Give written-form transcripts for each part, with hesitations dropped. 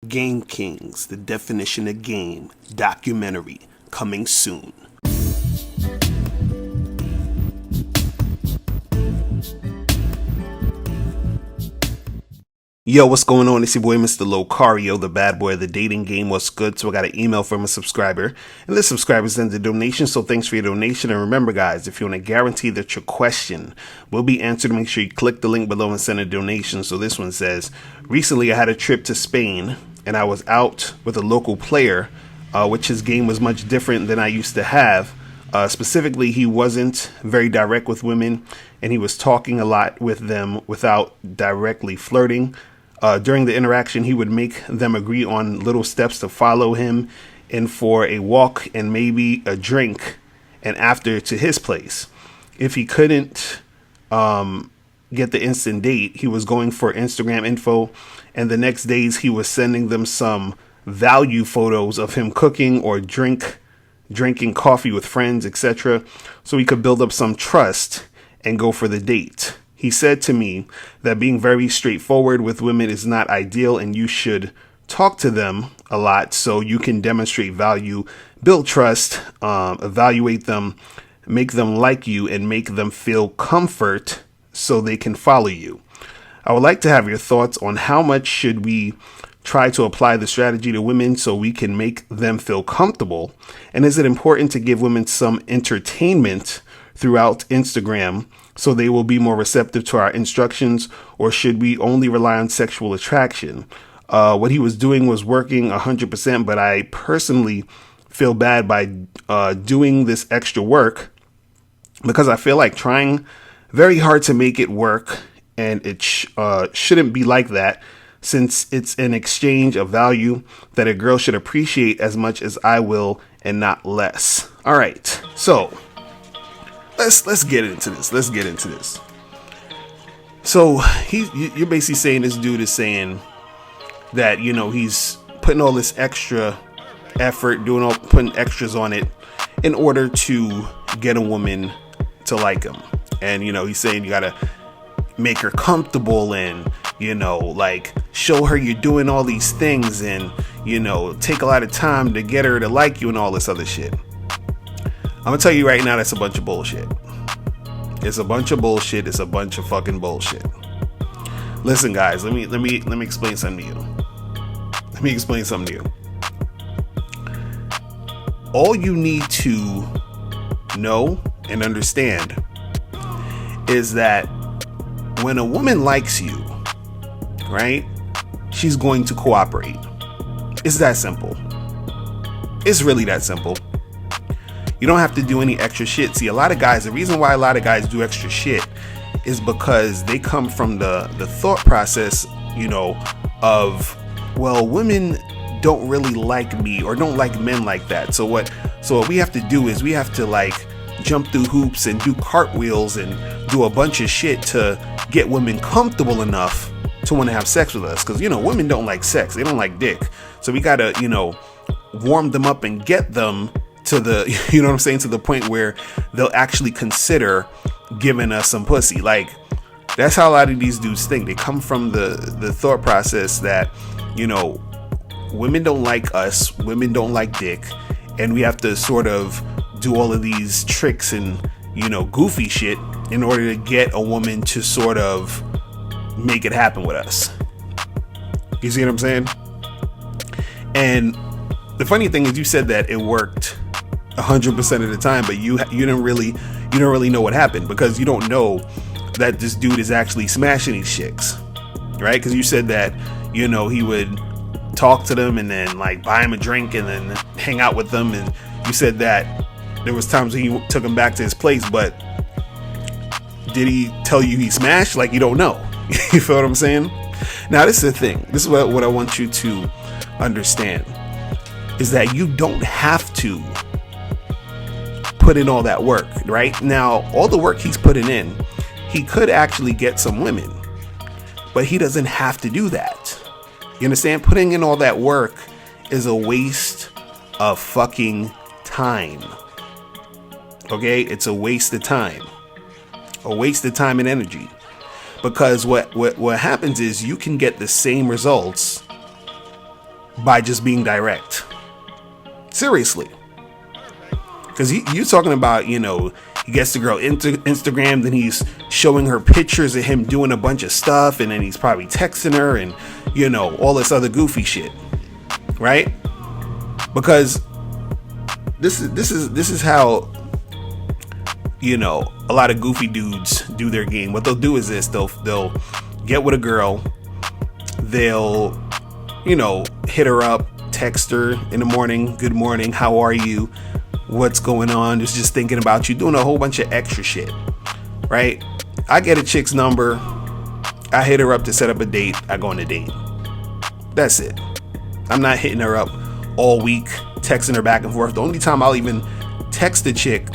Game Kings, the definition of game, documentary, coming soon. Yo, what's going on? It's your boy, Mr. Locario, the bad boy of the dating game. What's good? So I got an email from a subscriber, and this subscriber sends a donation, so thanks for your donation. And remember, guys, if you want to guarantee that your question will be answered, make sure you click the link below and send a donation. So this one says, recently I had a trip to Spain, and I was out with a local player, which his game was much different than I used to have. Specifically, he wasn't very direct with women, and he was talking a lot with them without directly flirting. During the interaction, he would make them agree on little steps to follow him in for a walk and maybe a drink, and after to his place. If he couldn't get the instant date, he was going for Instagram info, and the next days he was sending them some value photos of him cooking or drinking coffee with friends, etc., so he could build up some trust and go for the date. He said to me that being very straightforward with women is not ideal, and you should talk to them a lot so you can demonstrate value, build trust, evaluate them, make them like you, and make them feel comfort so they can follow you. I would like to have your thoughts on how much should we try to apply the strategy to women so we can make them feel comfortable, and is it important to give women some entertainment throughout Instagram so they will be more receptive to our instructions, or should we only rely on sexual attraction? What he was doing was working 100%, but I personally feel bad by doing this extra work because I feel like trying very hard to make it work, and it shouldn't be like that, since it's an exchange of value that a girl should appreciate as much as I will and not less. All right, so let's get into this. So you're basically saying this dude is saying that, you know, he's putting all this extra effort, putting extras on it in order to get a woman to like him. And, you know, he's saying you gotta make her comfortable and, you know, like show her you're doing all these things, and, you know, take a lot of time to get her to like you and all this other shit. I'm gonna tell you right now, that's a bunch of bullshit. It's a bunch of bullshit. It's a bunch of fucking bullshit. Listen, guys, let me explain something to you. All you need to know and understand is that when a woman likes you, right, she's going to cooperate. It's that simple. It's really that simple. You don't have to do any extra shit. See, the reason why a lot of guys do extra shit is because they come from the thought process, you know, of, well, women don't really like me or don't like men like that. So what we have to do is we have to like jump through hoops and do cartwheels and do a bunch of shit to get women comfortable enough to want to have sex with us. Because, you know, women don't like sex. They don't like dick. So we got to, you know, warm them up and get them to the, you know what I'm saying, to the point where they'll actually consider giving us some pussy. Like, that's how a lot of these dudes think. They come from the thought process that, you know, women don't like us, women don't like dick, and we have to sort of do all of these tricks and, you know, goofy shit in order to get a woman to sort of make it happen with us. You see what I'm saying? And the funny thing is, you said that it worked 100% of the time, but you don't really know what happened, because you don't know that this dude is actually smashing these chicks, right? Because you said that, you know, he would talk to them and then like buy him a drink and then hang out with them, and you said that there was times when he took him back to his place, but did he tell you he smashed? Like, you don't know. You feel what I'm saying? Now, this is the thing. This is what I want you to understand, is that you don't have to put in all that work. Right now, all the work he's putting in, he could actually get some women, but he doesn't have to do that. You understand? Putting in all that work is a waste of fucking time. Okay, it's a waste of time and energy, because what happens is you can get the same results by just being direct. Seriously. Because you're talking about, he gets the girl into Instagram, then he's showing her pictures of him doing a bunch of stuff, and then he's probably texting her and, all this other goofy shit. Right? Because this is how, a lot of goofy dudes do their game. What they'll do is this: they'll get with a girl, they'll, hit her up, text her in the morning, good morning, how are you? What's going on? Just thinking about you, doing a whole bunch of extra shit, right? I get a chick's number, I hit her up to set up a date, I go on a date. That's it. I'm not hitting her up all week, texting her back and forth. The only time I'll even text a chick,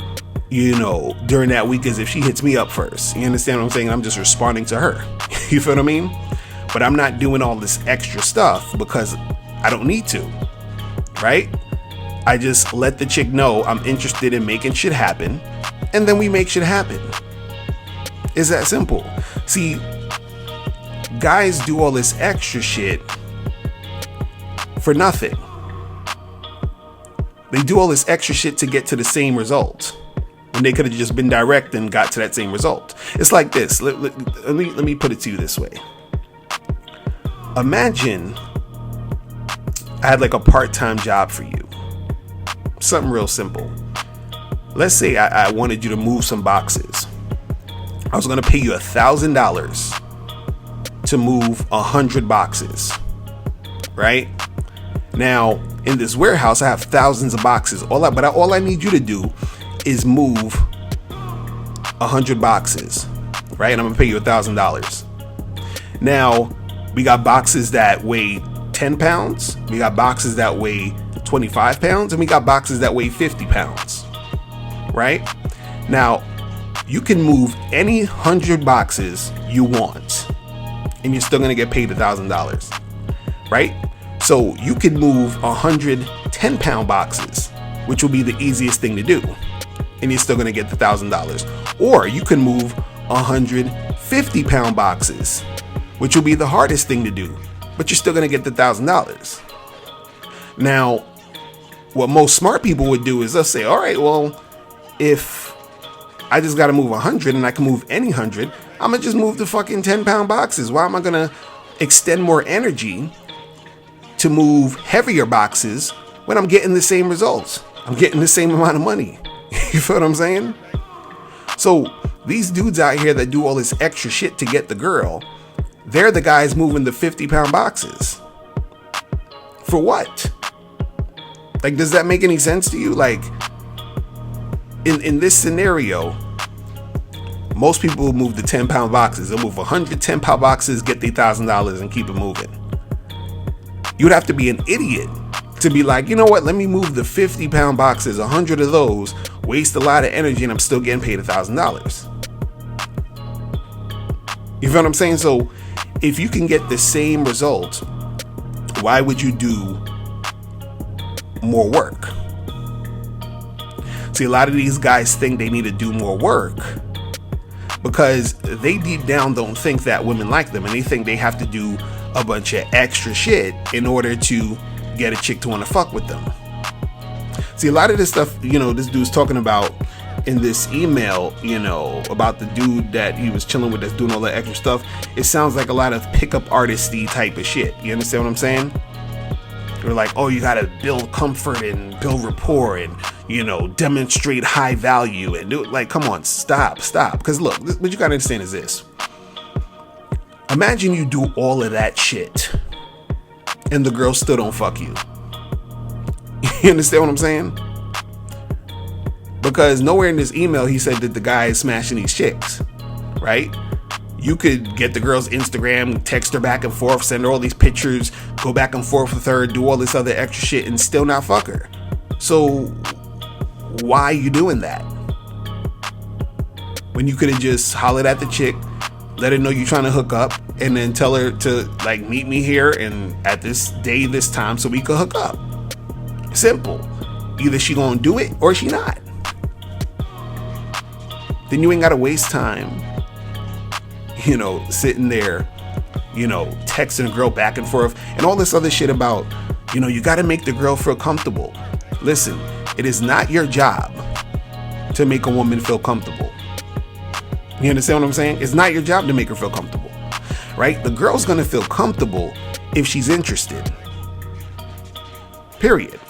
during that week is if she hits me up first. You understand what I'm saying? I'm just responding to her. You feel what I mean? But I'm not doing all this extra stuff because I don't need to, right? I just let the chick know I'm interested in making shit happen, and then we make shit happen. It's that simple. See, guys do all this extra shit for nothing. They do all this extra shit to get to the same result, when they could have just been direct and got to that same result. It's like this. Let me put it to you this way. Imagine I had like a part-time job for you. Something real simple. Let's say I wanted you to move some boxes. I was going to pay you $1,000 to move 100 boxes. Right? Now, in this warehouse, I have thousands of boxes. All I need you to do is move 100 boxes, right? And I'm gonna pay you $1,000. Now, we got boxes that weigh 10 pounds. We got boxes that weigh 25 pounds, and we got boxes that weigh 50 pounds, right? Now, you can move any 100 boxes you want, and you're still gonna get paid $1,000, right? So you can move 100 10-pound boxes, which will be the easiest thing to do, and you're still going to get the $1,000. Or you can move 100 50-pound boxes, which will be the hardest thing to do, but you're still going to get the $1,000. Now, what most smart people would do is they'll say, all right, well, if I just got to move 100 and I can move any 100, I'm going to just move the fucking 10-pound boxes. Why am I going to extend more energy to move heavier boxes when I'm getting the same results? I'm getting the same amount of money. You feel what I'm saying? So these dudes out here that do all this extra shit to get the girl, they're the guys moving the 50-pound boxes. For what? Like, does that make any sense to you? Like, in this scenario, most people will move the 10-pound boxes. They'll move 100 10-pound boxes, get the $1,000 and keep it moving. You'd have to be an idiot to be like, you know what, let me move the 50-pound boxes, 100 of those, waste a lot of energy, and I'm still getting paid $1,000. You feel what I'm saying? So if you can get the same result, why would you do more work? See, a lot of these guys think they need to do more work because they deep down don't think that women like them, and they think they have to do a bunch of extra shit in order to get a chick to want to fuck with them. See, a lot of this stuff, this dude's talking about in this email, about the dude that he was chilling with that's doing all that extra stuff. It sounds like a lot of pickup artisty type of shit. You understand what I'm saying? They're like, oh, you gotta build comfort and build rapport and, demonstrate high value and do it. Like, come on, stop. Because look, what you gotta understand is this. Imagine you do all of that shit and the girl still don't fuck you. You understand what I'm saying? Because nowhere in this email he said that the guy is smashing these chicks, right? You could get the girl's Instagram, text her back and forth, send her all these pictures, go back and forth with her, do all this other extra shit and still not fuck her. So why are you doing that? When you could have just hollered at the chick, let her know you're trying to hook up, and then tell her to like meet me here and at this day, this time, so we could hook up. Simple. Either she gonna do it or she not. Then you ain't gotta waste time, sitting there, texting a girl back and forth and all this other shit about, You got to make the girl feel comfortable. Listen, it is not your job to make a woman feel comfortable. You understand what I'm saying? It's not your job to make her feel comfortable, right? The girl's going to feel comfortable if she's interested. Period.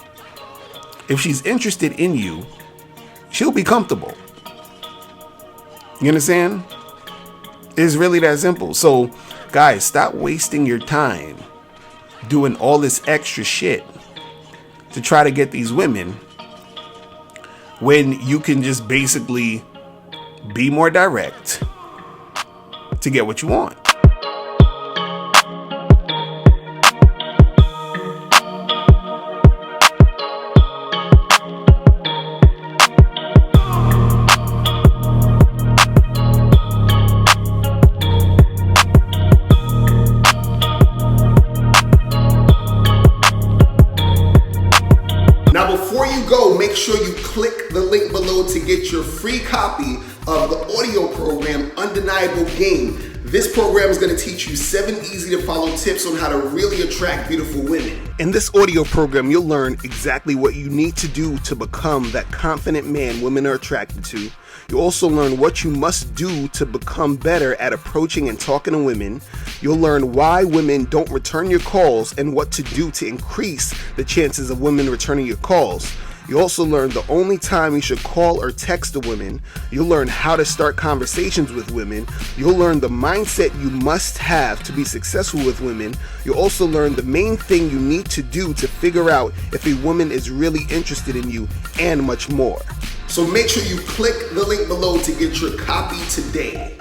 If she's interested in you, she'll be comfortable. You understand? It's really that simple. So, guys, stop wasting your time doing all this extra shit to try to get these women when you can just basically be more direct to get what you want. Now, before you go, make sure you click the link below to get your free copy of the audio program, Undeniable Game. This program is going to teach you 7 easy to follow tips on how to really attract beautiful women. In this audio program, you'll learn exactly what you need to do to become that confident man women are attracted to. You'll also learn what you must do to become better at approaching and talking to women. You'll learn why women don't return your calls and what to do to increase the chances of women returning your calls. You also learn the only time you should call or text a woman. You'll learn how to start conversations with women. You'll learn the mindset you must have to be successful with women. You'll also learn the main thing you need to do to figure out if a woman is really interested in you, and much more. So make sure you click the link below to get your copy today.